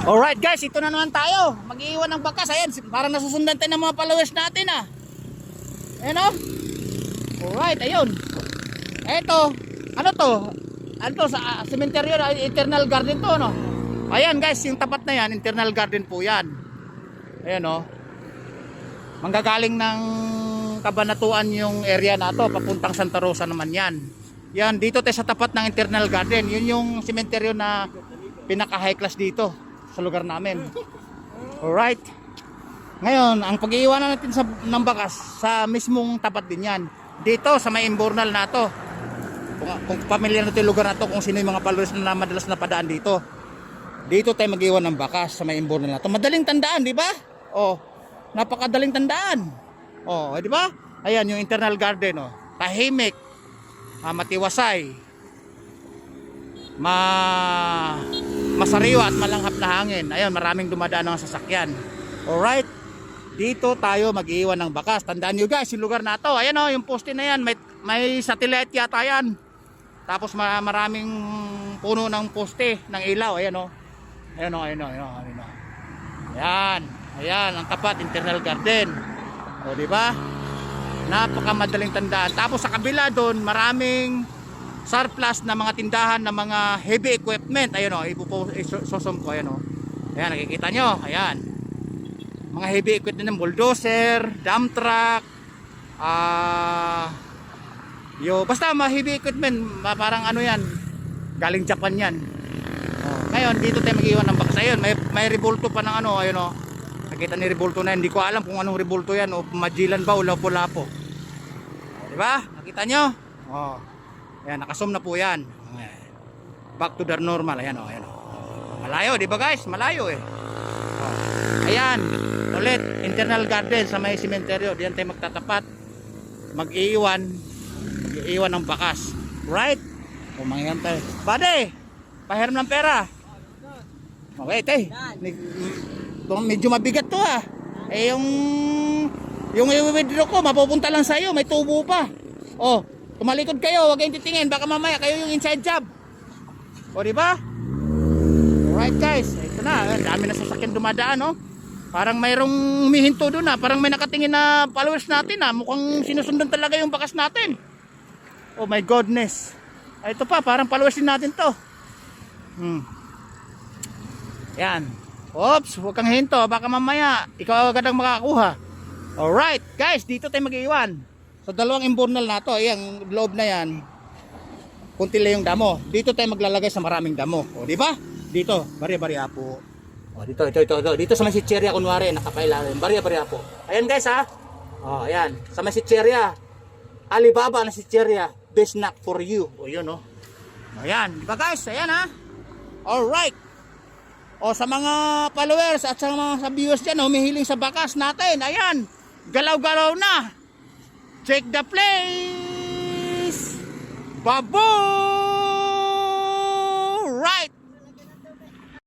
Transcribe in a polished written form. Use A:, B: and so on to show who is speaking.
A: Alright guys, ito na naman tayo. Mag-iwan ng bakas. Ayan, parang nasusundan tayo ng mga followers natin ah. Ayan o. Alright, ayun. Eto, ano to? Ano to, sa cemetery na, internal garden to, no? Ayan guys, yung tapat na yan, internal garden po yan. Ayan o. Manggagaling ng Kabanatuan yung area na to, papuntang Santa Rosa naman yan. Yan, dito tayo sa tapat ng internal garden. Yun yung cemetery na pinaka high class dito sa lugar namin. Alright. Ngayon, ang pag-iiwanan natin ng bakas sa mismong tapat din yan. Dito sa may imbornal na to. Kung pamilyar natin yung lugar na to, kung sino yung mga followers na madalas na padaan dito. Dito tayo mag-iwan ng bakas sa may imbornal na to. Madaling tandaan, di ba? Oh, napakadaling tandaan. Oh, di ba? Ayan yung internal garden, oh. Tahimik, matiwasay, masariwa at malanghap na hangin. Ayun, maraming dumadaan ng sasakyan. Alright, dito tayo mag-iwan ng bakas. Tandaan nyo guys, yung lugar na to. Ayan o, yung poste na yan, may satellite yata yan. Tapos maraming puno ng poste ng ilaw. Ayan o. Ayan o, ayan o, ayan o, ayan o. Ayan, ayan, ang tapat, internal garden. O, diba? Napakamadaling tandaan. Tapos sa kabila doon, maraming surplus na mga tindahan na mga heavy equipment. Ayan o, isusum ko. Ayan o. Ayan, nakikita nyo. Ayan. Mga heavy equipment ng bulldozer, dump truck, basta mga heavy equipment, parang ano yan, galing Japan yan. Ngayon, dito tayo mag-iwan ng bakas. Ayun, may revolto pa ng ano, ayun o. Nakita ni revolto na yan. Hindi ko alam kung anong revolto yan o Magellan ba o Lapu-Lapu. Diba? Nakita nyo? Oh. Ayan, nakasum na po yan. Back to the normal. Ayan o, ayan o. Malayo, di ba guys? Malayo eh. Oh. Ayan, ulit, internal garden sa may sementeryo. Diyan tayo magtatapat. Mag-iiwan ng bakas. Right? O, mangyan tayo. Bade, pahiram ng pera. Okay, tay. Medyo mabigat to ah. Eh, yung i-withdraw ko, mapupunta lang sa'yo. May tubo pa. Oh, tumalikod kayo, huwag kayong titingin, baka mamaya kayo yung inside job. O, diba? Alright guys, ito na, dami na sasakyan dumadaan, no? Parang mayroong humihinto doon, parang may nakatingin na followers natin, mukhang sinusundan talaga yung bakas natin. Oh my goodness. Ito pa, parang followers din natin to. Yan. Oops, huwag kang hinto, baka mamaya ikaw agad ang makakakuha. Alright guys, dito tayo mag-iwan. So dalawang imbornal na to, yung loob na yan, kunti lang yung damo. Dito tayo maglalagay sa maraming damo. O di ba? Dito, bari-bari po. O dito. Dito sa may sitcherya kunwari, nakapailalim. Bari-bari po. Ayan guys ha. O ayan, sa may sitcherya. Alibaba na sitcherya, best snack for you. O yun o. Ayan, di ba guys? Ayan ha. Alright. O sa mga followers at sa mga viewers dyan, humihiling sa bakas natin. Ayan, galaw-galaw na. Check the place. Baboy!